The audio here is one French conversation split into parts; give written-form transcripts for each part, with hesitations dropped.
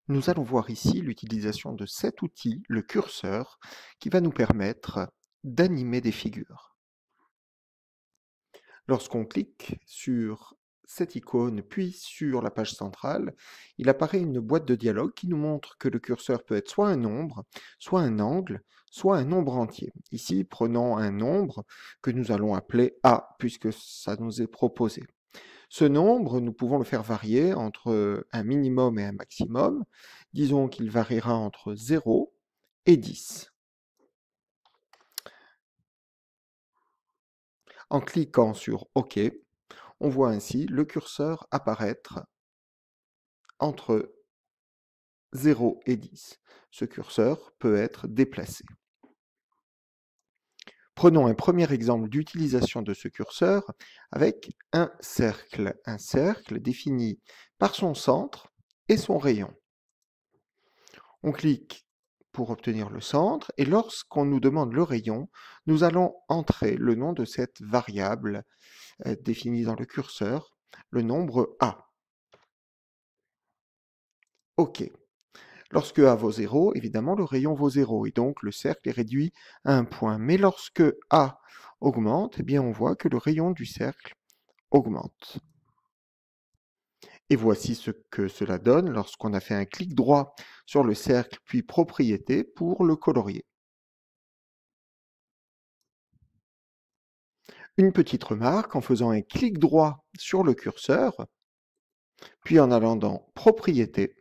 Nous allons voir ici l'utilisation de cet outil, le curseur, qui va nous permettre d'animer des figures. Lorsqu'on clique sur cette icône, puis sur la page centrale, il apparaît une boîte de dialogue qui nous montre que le curseur peut être soit un nombre, soit un angle, soit un nombre entier. Ici, prenons un nombre que nous allons appeler A, puisque ça nous est proposé. Ce nombre, nous pouvons le faire varier entre un minimum et un maximum. Disons qu'il variera entre 0 et 10. En cliquant sur OK, on voit ainsi le curseur apparaître entre 0 et 10. Ce curseur peut être déplacé. Prenons un premier exemple d'utilisation de ce curseur avec un cercle. Un cercle défini par son centre et son rayon. On clique pour obtenir le centre et lorsqu'on nous demande le rayon, nous allons entrer le nom de cette variable définie dans le curseur, le nombre A. OK. Lorsque A vaut 0, évidemment, le rayon vaut 0 et donc le cercle est réduit à un point. Mais lorsque A augmente, eh bien, on voit que le rayon du cercle augmente. Et voici ce que cela donne lorsqu'on a fait un clic droit sur le cercle puis propriété pour le colorier. Une petite remarque, en faisant un clic droit sur le curseur, puis en allant dans propriété,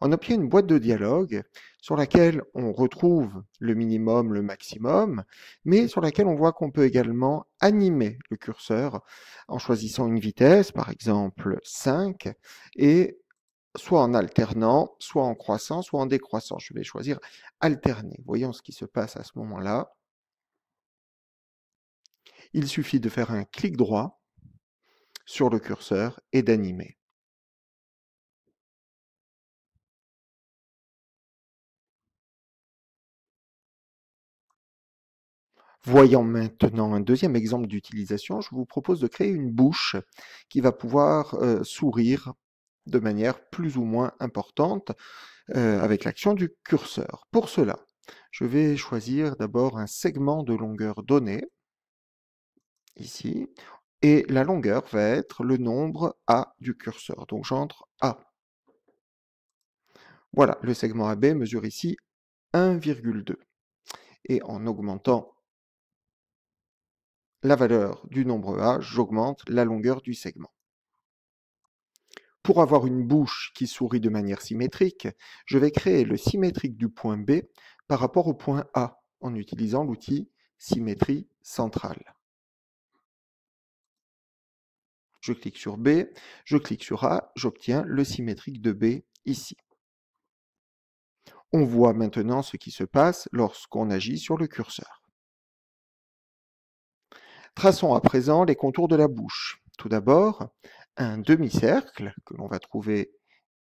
on obtient une boîte de dialogue sur laquelle on retrouve le minimum, le maximum, mais sur laquelle on voit qu'on peut également animer le curseur en choisissant une vitesse, par exemple 5, et soit en alternant, soit en croissant, soit en décroissant. Je vais choisir alterner. Voyons ce qui se passe à ce moment-là. Il suffit de faire un clic droit sur le curseur et d'animer. Voyons maintenant un deuxième exemple d'utilisation. Je vous propose de créer une bouche qui va pouvoir sourire de manière plus ou moins importante avec l'action du curseur. Pour cela, je vais choisir d'abord un segment de longueur donnée, ici, et la longueur va être le nombre A du curseur. Donc j'entre A. Voilà, le segment AB mesure ici 1,2. Et en augmentant la valeur du nombre A, j'augmente la longueur du segment. Pour avoir une bouche qui sourit de manière symétrique, je vais créer le symétrique du point B par rapport au point A en utilisant l'outil symétrie centrale. Je clique sur B, je clique sur A, j'obtiens le symétrique de B ici. On voit maintenant ce qui se passe lorsqu'on agit sur le curseur. Traçons à présent les contours de la bouche. Tout d'abord, un demi-cercle que l'on va trouver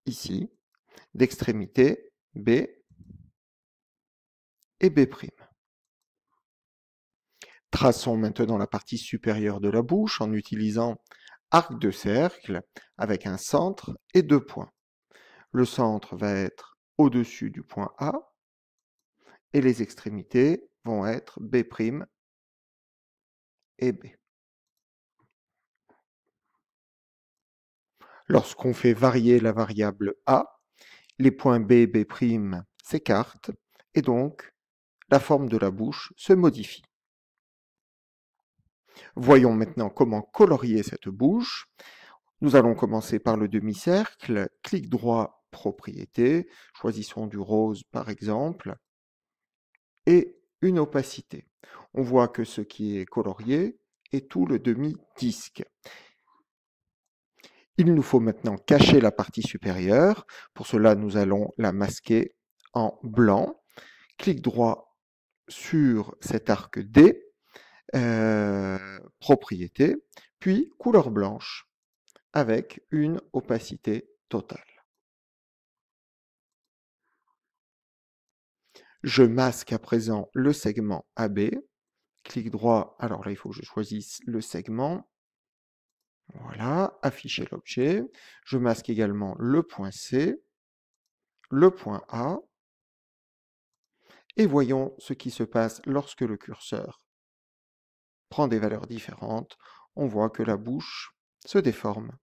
ici, d'extrémité B et B'. Traçons maintenant la partie supérieure de la bouche en utilisant arc de cercle avec un centre et deux points. Le centre va être au-dessus du point A et les extrémités vont être B' et B. Lorsqu'on fait varier la variable A, les points B et B' s'écartent et donc la forme de la bouche se modifie. Voyons maintenant comment colorier cette bouche. Nous allons commencer par le demi-cercle, clic droit, propriété, choisissons du rose par exemple, et une opacité. On voit que ce qui est colorié est tout le demi-disque. Il nous faut maintenant cacher la partie supérieure. Pour cela, nous allons la masquer en blanc. Clic droit sur cet arc D, propriété, puis couleur blanche avec une opacité totale. Je masque à présent le segment AB. Clic droit, alors là il faut que je choisisse le segment. Voilà, afficher l'objet. Je masque également le point C, le point A et voyons ce qui se passe lorsque le curseur prend des valeurs différentes. On voit que la bouche se déforme.